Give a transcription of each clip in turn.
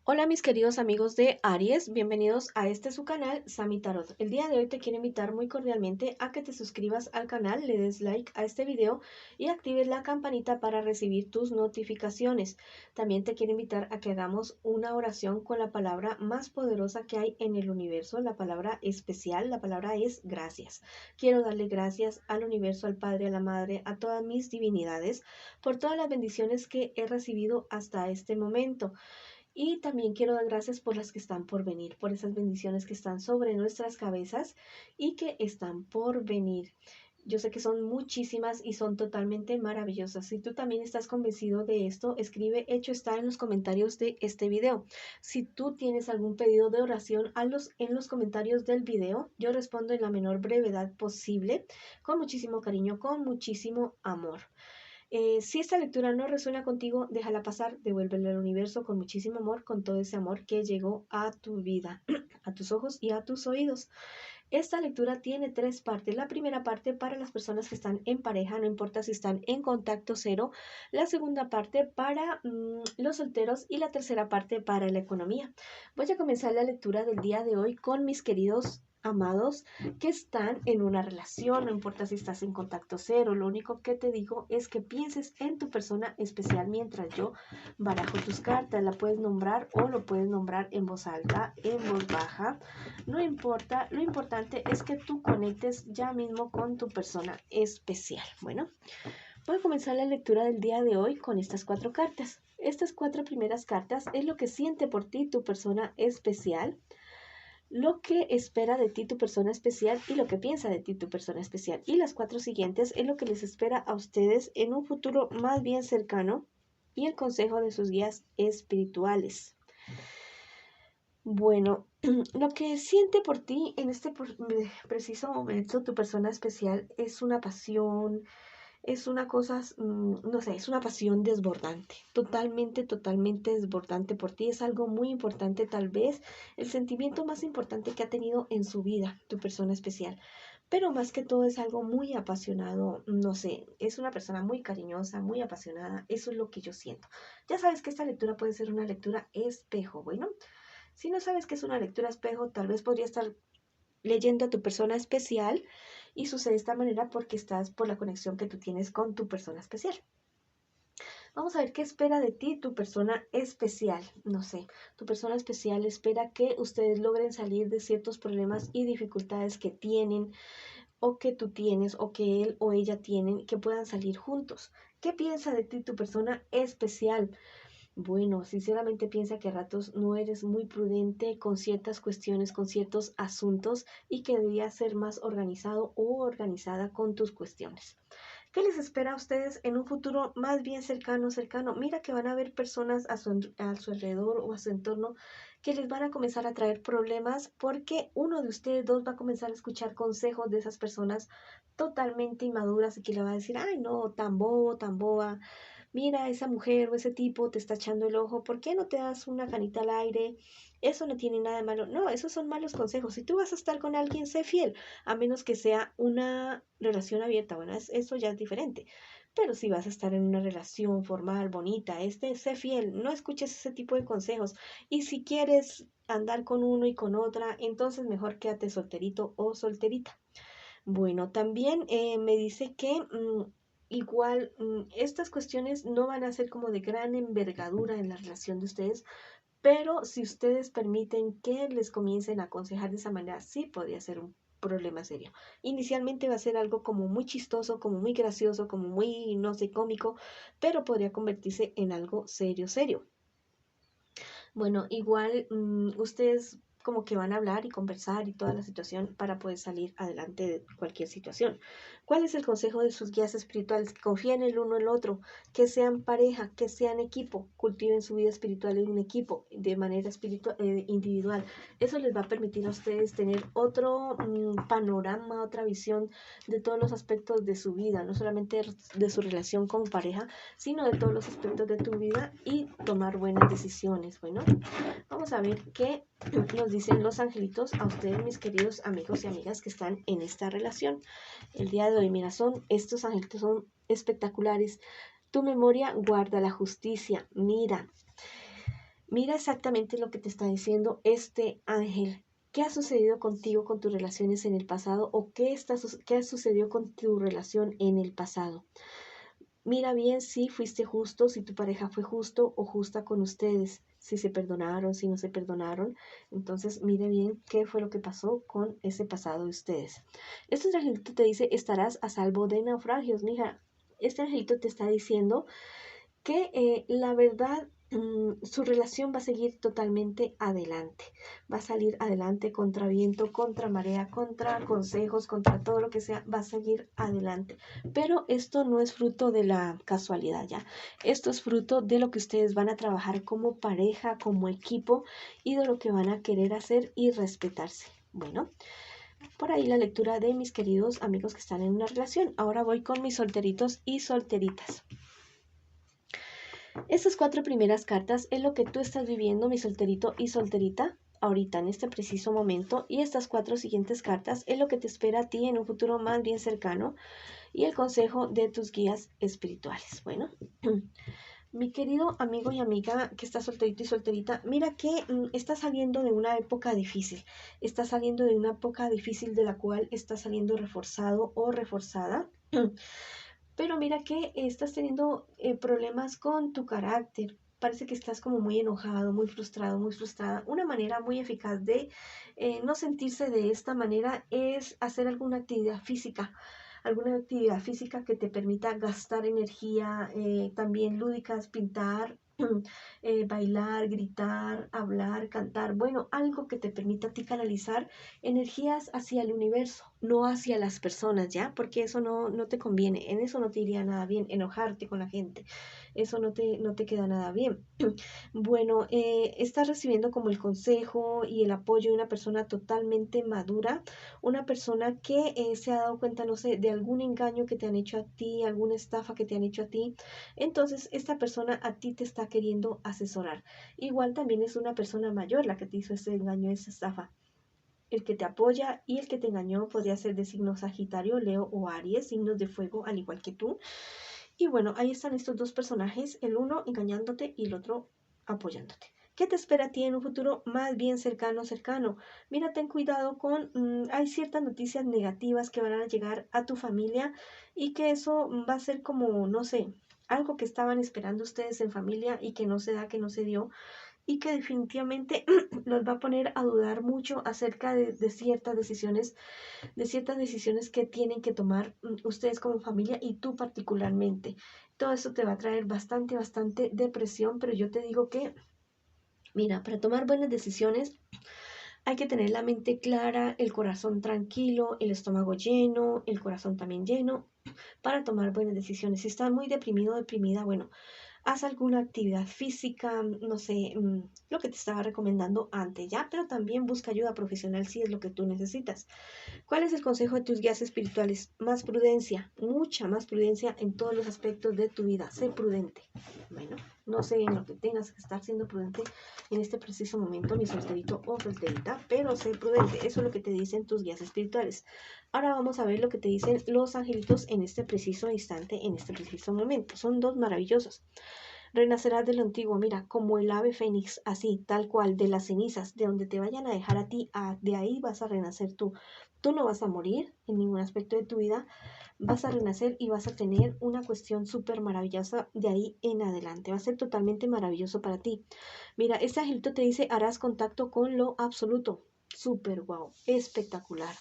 Hola mis queridos amigos de Aries, bienvenidos a este su canal Sami Tarot. El día de hoy te quiero invitar muy cordialmente a que te suscribas al canal, le des like a este video y actives la campanita para recibir tus notificaciones. También te quiero invitar a que hagamos una oración con la palabra más poderosa que hay en el universo, la palabra especial, la palabra es gracias. Quiero darle gracias al universo, al Padre, a la Madre, a todas mis divinidades por todas las bendiciones que he recibido hasta este momento. Y también quiero dar gracias por las que están por venir, por esas bendiciones que están sobre nuestras cabezas y que están por venir. Yo sé que son muchísimas y son totalmente maravillosas. Si tú también estás convencido de esto, escribe hecho está en los comentarios de este video. Si tú tienes algún pedido de oración, hazlos en los comentarios del video. Yo respondo en la menor brevedad posible, con muchísimo cariño, con muchísimo amor. Si esta lectura no resuena contigo, déjala pasar, devuélvela al universo con muchísimo amor, con todo ese amor que llegó a tu vida, a tus ojos y a tus oídos. Esta lectura tiene tres partes. La primera parte para las personas que están en pareja, no importa si están en contacto cero. La segunda parte para los solteros y la tercera parte para la economía. Voy a comenzar la lectura del día de hoy con mis queridos amados que están en una relación, no importa si estás en contacto cero, lo único que te digo es que pienses en tu persona especial mientras yo barajo tus cartas, la puedes nombrar o lo puedes nombrar en voz alta, en voz baja, no importa, lo importante es que tú conectes ya mismo con tu persona especial. Bueno, voy a comenzar la lectura del día de hoy con estas cuatro cartas. Estas cuatro primeras cartas es lo que siente por ti tu persona especial, lo que espera de ti tu persona especial y lo que piensa de ti tu persona especial. Y las cuatro siguientes es lo que les espera a ustedes en un futuro más bien cercano y el consejo de sus guías espirituales. Bueno, lo que siente por ti en este preciso momento tu persona especial es una pasión, es una cosa, no sé, es una pasión desbordante, totalmente desbordante por ti. Es algo muy importante, tal vez el sentimiento más importante que ha tenido en su vida, tu persona especial. Pero más que todo es algo muy apasionado, no sé, es una persona muy cariñosa, muy apasionada, eso es lo que yo siento. Ya sabes que esta lectura puede ser una lectura espejo, bueno. Si no sabes qué es una lectura espejo, tal vez podría estar leyendo a tu persona especial y sucede de esta manera porque estás por la conexión que tú tienes con tu persona especial. Vamos a ver qué espera de ti tu persona especial. No sé, tu persona especial espera que ustedes logren salir de ciertos problemas y dificultades que tienen o que tú tienes o que él o ella tienen, que puedan salir juntos. ¿Qué piensa de ti tu persona especial? Bueno, sinceramente piensa que a ratos no eres muy prudente con ciertas cuestiones, con ciertos asuntos y que deberías ser más organizado o organizada con tus cuestiones. ¿Qué les espera a ustedes en un futuro más bien cercano? Mira que van a haber personas a su alrededor o a su entorno que les van a comenzar a traer problemas porque uno de ustedes dos va a comenzar a escuchar consejos de esas personas totalmente inmaduras y que le va a decir, ay no, tan bobo, tan boba, mira, esa mujer o ese tipo te está echando el ojo, ¿por qué no te das una canita al aire? Eso no tiene nada de malo. No, esos son malos consejos. Si tú vas a estar con alguien, sé fiel, a menos que sea una relación abierta. Bueno, eso ya es diferente. Pero si vas a estar en una relación formal, bonita, sé fiel, no escuches ese tipo de consejos. Y si quieres andar con uno y con otra, entonces mejor quédate solterito o solterita. Bueno, también me dice que igual estas cuestiones no van a ser como de gran envergadura en la relación de ustedes, pero si ustedes permiten que les comiencen a aconsejar de esa manera, sí podría ser un problema serio. Inicialmente va a ser algo como muy chistoso, como muy gracioso, como muy, no sé, cómico, pero podría convertirse en algo serio. Bueno, igual ustedes como que van a hablar y conversar y toda la situación para poder salir adelante de cualquier situación. ¿Cuál es el consejo de sus guías espirituales? Que confíen el uno en el otro, que sean pareja, que sean equipo, cultiven su vida espiritual en un equipo de manera individual. Eso les va a permitir a ustedes tener otro panorama, otra visión de todos los aspectos de su vida, no solamente de su relación con pareja, sino de todos los aspectos de tu vida y tomar buenas decisiones. Bueno, vamos a ver qué nos dicen los angelitos a ustedes, mis queridos amigos y amigas que están en esta relación. El día de hoy, mira, estos angelitos son espectaculares. Tu memoria guarda la justicia. Mira, Mira exactamente lo que te está diciendo este ángel. ¿Qué ha sucedido contigo con tus relaciones en el pasado o qué ha sucedido con tu relación en el pasado? Mira bien si fuiste justo, si tu pareja fue justo o justa con ustedes, si se perdonaron, si no se perdonaron. Entonces, mire bien qué fue lo que pasó con ese pasado de ustedes. Este angelito te dice, estarás a salvo de naufragios, mija. Este angelito te está diciendo que la verdad su relación va a seguir totalmente adelante, va a salir adelante contra viento, contra marea, contra consejos, contra todo lo que sea, va a seguir adelante. Pero esto no es fruto de la casualidad, ¿ya? Esto es fruto de lo que ustedes van a trabajar como pareja, como equipo y de lo que van a querer hacer y respetarse. Bueno, por ahí la lectura de mis queridos amigos que están en una relación. Ahora voy con mis solteritos y solteritas. Estas 4 primeras cartas es lo que tú estás viviendo, mi solterito y solterita, ahorita en este preciso momento. Y estas 4 siguientes cartas es lo que te espera a ti en un futuro más bien cercano y el consejo de tus guías espirituales. Bueno, mi querido amigo y amiga que está solterito y solterita, mira que estás saliendo de una época difícil. Estás saliendo de una época difícil de la cual estás saliendo reforzado o reforzada. Pero mira que estás teniendo problemas con tu carácter. Parece que estás como muy enojado, muy frustrado, muy frustrada. Una manera muy eficaz de no sentirse de esta manera es hacer alguna actividad física que te permita gastar energía, también lúdicas, pintar, bailar, gritar, hablar, cantar. Bueno, algo que te permita a ti canalizar energías hacia el universo, no hacia las personas, ¿ya? Porque eso no te conviene, en eso no te iría nada bien, enojarte con la gente, eso no te queda nada bien. Bueno, estás recibiendo como el consejo y el apoyo de una persona totalmente madura, una persona que se ha dado cuenta, no sé, de algún engaño que te han hecho a ti, alguna estafa que te han hecho a ti. Entonces, esta persona a ti te está queriendo asesorar. Igual también es una persona mayor la que te hizo ese engaño, esa estafa. El que te apoya y el que te engañó podría ser de signo Sagitario, Leo o Aries, signos de fuego, al igual que tú. Y bueno, ahí están estos dos personajes, el uno engañándote y el otro apoyándote. ¿Qué te espera a ti en un futuro más bien cercano? Mira, ten cuidado con, hay ciertas noticias negativas que van a llegar a tu familia y que eso va a ser como, no sé, algo que estaban esperando ustedes en familia y que no se da, que no se dio y que definitivamente los va a poner a dudar mucho acerca de ciertas decisiones que tienen que tomar ustedes como familia y tú particularmente. Todo eso te va a traer bastante depresión, pero yo te digo que, mira, para tomar buenas decisiones hay que tener la mente clara, el corazón tranquilo, el estómago lleno, el corazón también lleno, para tomar buenas decisiones. Si estás muy deprimido o deprimida, bueno, haz alguna actividad física, no sé, lo que te estaba recomendando antes, ¿ya? Pero también busca ayuda profesional si es lo que tú necesitas. ¿Cuál es el consejo de tus guías espirituales? Más prudencia, mucha más prudencia en todos los aspectos de tu vida. Sé prudente. Bueno, no sé en lo que tengas que estar siendo prudente en este preciso momento, mi solterito o solterita, pero sé prudente. Eso es lo que te dicen tus guías espirituales. Ahora vamos a ver lo que te dicen los angelitos en este preciso instante, en este preciso momento. Son dos maravillosos. Renacerás de lo antiguo, mira, como el ave fénix, así, tal cual, de las cenizas, de donde te vayan a dejar a ti, de ahí vas a renacer tú. Tú no vas a morir en ningún aspecto de tu vida, vas a renacer y vas a tener una cuestión súper maravillosa de ahí en adelante. Va a ser totalmente maravilloso para ti. Mira, este angelito te dice, harás contacto con lo absoluto. Súper guau, espectacular.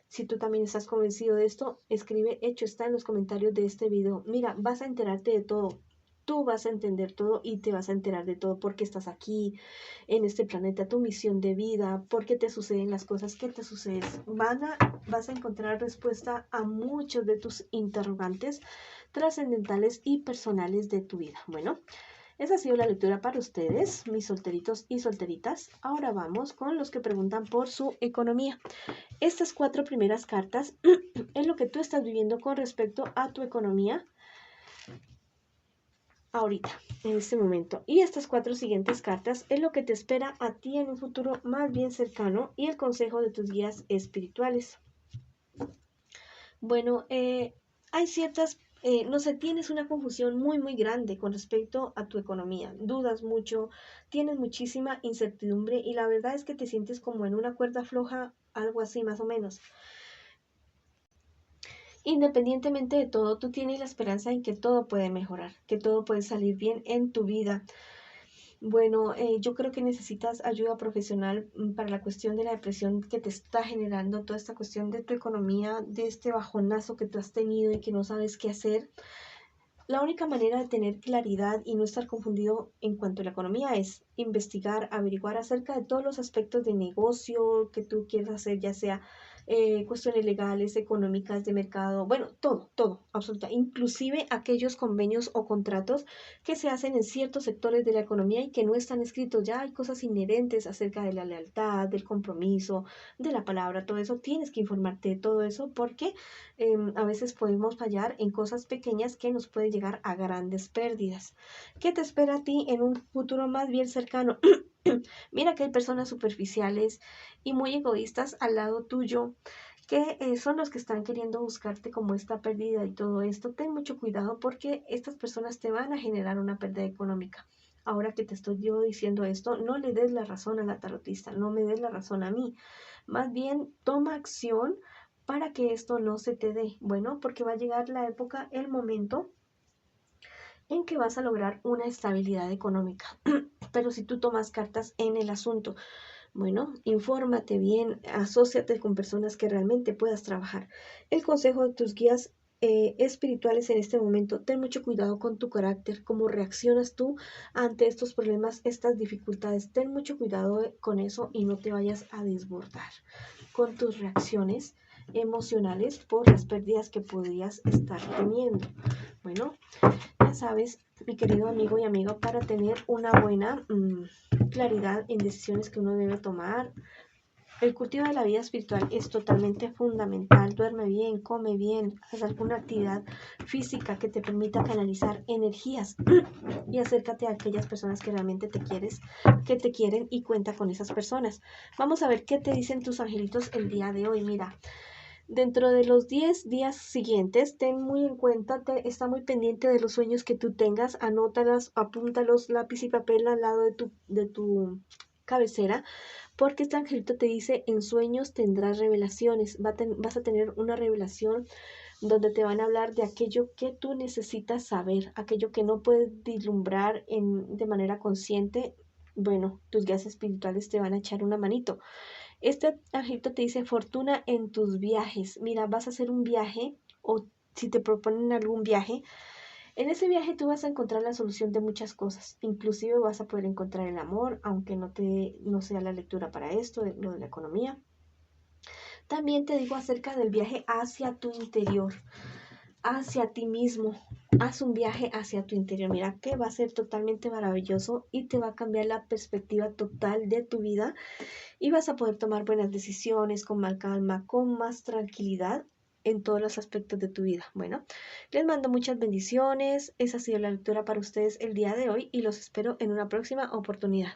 Si tú también estás convencido de esto, escribe, hecho está en los comentarios de este video. Mira, vas a enterarte de todo. Tú vas a entender todo y te vas a enterar de todo porque estás aquí en este planeta, tu misión de vida, por qué te suceden las cosas, qué te suceden. Vas a encontrar respuesta a muchos de tus interrogantes trascendentales y personales de tu vida. Bueno, esa ha sido la lectura para ustedes, mis solteritos y solteritas. Ahora vamos con los que preguntan por su economía. Estas 4 primeras cartas es lo que tú estás viviendo con respecto a tu economía ahorita, en este momento. Y estas 4 siguientes cartas es lo que te espera a ti en un futuro más bien cercano y el consejo de tus guías espirituales. Bueno, hay ciertas no sé, tienes una confusión muy, muy grande con respecto a tu economía. Dudas mucho, tienes muchísima incertidumbre y la verdad es que te sientes como en una cuerda floja, algo así más o menos. Independientemente de todo, tú tienes la esperanza en que todo puede mejorar, que todo puede salir bien en tu vida. Bueno, yo creo que necesitas ayuda profesional para la cuestión de la depresión que te está generando, toda esta cuestión de tu economía, de este bajonazo que tú has tenido y que no sabes qué hacer. La única manera de tener claridad y no estar confundido en cuanto a la economía es investigar, averiguar acerca de todos los aspectos de negocio que tú quieras hacer, ya sea cuestiones legales, económicas, de mercado, bueno, todo, todo, absoluta, inclusive aquellos convenios o contratos que se hacen en ciertos sectores de la economía y que no están escritos. Ya hay cosas inherentes acerca de la lealtad, del compromiso, de la palabra, todo eso. Tienes que informarte de todo eso porque a veces podemos fallar en cosas pequeñas que nos pueden llegar a grandes pérdidas. ¿Qué te espera a ti en un futuro más bien cercano? Mira que hay personas superficiales y muy egoístas al lado tuyo que son los que están queriendo buscarte como esta pérdida y todo esto. Ten mucho cuidado porque estas personas te van a generar una pérdida económica. Ahora que te estoy yo diciendo esto, no le des la razón a la tarotista, no me des la razón a mí. Más bien, toma acción para que esto no se te dé. Bueno, porque va a llegar la época, el momento en que vas a lograr una estabilidad económica. Pero si tú tomas cartas en el asunto, bueno, infórmate bien, asóciate con personas que realmente puedas trabajar. El consejo de tus guías espirituales en este momento, ten mucho cuidado con tu carácter, cómo reaccionas tú ante estos problemas, estas dificultades. Ten mucho cuidado con eso y no te vayas a desbordar con tus reacciones emocionales por las pérdidas que podrías estar teniendo. Bueno, ya sabes, mi querido amigo y amiga, para tener una buena claridad en decisiones que uno debe tomar, el cultivo de la vida espiritual es totalmente fundamental. Duerme bien, come bien, haz alguna actividad física que te permita canalizar energías y acércate a aquellas personas que realmente que te quieren y cuenta con esas personas. Vamos a ver qué te dicen tus angelitos el día de hoy. Mira, dentro de los 10 días siguientes, ten muy en cuenta, está muy pendiente de los sueños que tú tengas, anótalas, apúntalos, lápiz y papel al lado de tu cabecera, porque este angelito te dice, en sueños tendrás revelaciones, vas a tener una revelación donde te van a hablar de aquello que tú necesitas saber, aquello que no puedes vislumbrar de manera consciente. Bueno, tus guías espirituales te van a echar una manito. Este angelito te dice fortuna en tus viajes. Mira, vas a hacer un viaje o si te proponen algún viaje, en ese viaje tú vas a encontrar la solución de muchas cosas. Inclusive vas a poder encontrar el amor, aunque no sea la lectura para esto, lo de la economía. También te digo acerca del viaje hacia tu interior, hacia ti mismo. Haz un viaje hacia tu interior. Mira que va a ser totalmente maravilloso y te va a cambiar la perspectiva total de tu vida y vas a poder tomar buenas decisiones con más calma, con más tranquilidad en todos los aspectos de tu vida. Bueno, les mando muchas bendiciones. Esa ha sido la lectura para ustedes el día de hoy y los espero en una próxima oportunidad.